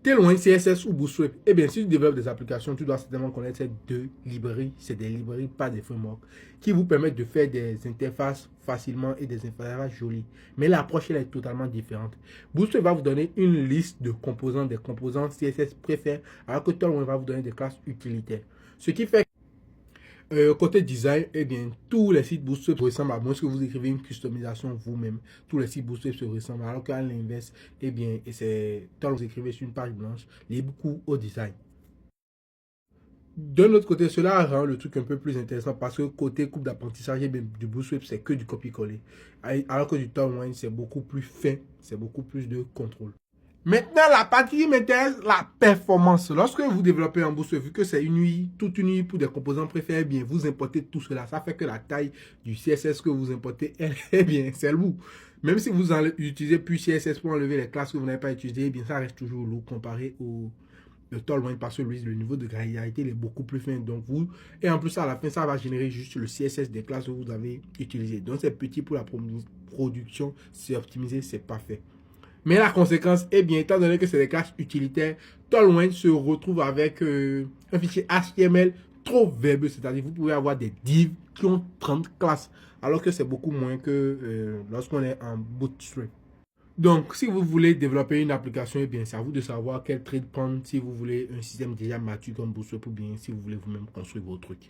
Tailwind, CSS ou Bootstrap. Eh bien, si tu développes des applications, tu dois certainement connaître ces deux librairies. C'est des librairies, pas des frameworks, qui vous permettent de faire des interfaces facilement et des interfaces jolies. Mais l'approche, elle est totalement différente. Bootstrap va vous donner une liste de composants, des composants CSS préférés, alors que Tailwind va vous donner des classes utilitaires. Ce qui fait côté design, eh bien, tous les sites Bootstrap se ressemblent à moins que vous écrivez une customisation vous-même. Tous les sites Bootstrap se ressemblent, alors qu'à l'inverse, eh bien, c'est quand vous écrivez sur une page blanche, lié beaucoup au design. D'un autre côté, cela rend le truc un peu plus intéressant parce que côté coupe d'apprentissage, eh bien, du Bootstrap, c'est que du copier-coller. Alors que du Tailwind, c'est beaucoup plus fin, c'est beaucoup plus de contrôle. Maintenant, la partie qui m'intéresse, la performance. Lorsque vous développez un Bootstrap, vu que c'est une UI, toute une UI pour des composants préférés, bien, vous importez tout cela. Ça fait que la taille du CSS que vous importez, eh bien, c'est lourd. Même si vous utilisez plus CSS pour enlever les classes que vous n'avez pas utilisées, eh bien, ça reste toujours lourd comparé au Tailwind parce que le niveau de granularité est beaucoup plus fin. Donc, et en plus, à la fin, ça va générer juste le CSS des classes que vous avez utilisées. Donc, c'est petit pour la production, c'est optimisé, c'est parfait. Mais la conséquence, eh bien, étant donné que c'est des classes utilitaires, Tailwind se retrouve avec un fichier HTML trop verbeux. C'est-à-dire, vous pouvez avoir des divs qui ont 30 classes, alors que c'est beaucoup moins que lorsqu'on est en Bootstrap. Donc, si vous voulez développer une application, eh bien, c'est à vous de savoir quel trade prendre si vous voulez un système déjà mature comme Bootstrap ou bien si vous voulez vous-même construire vos trucs.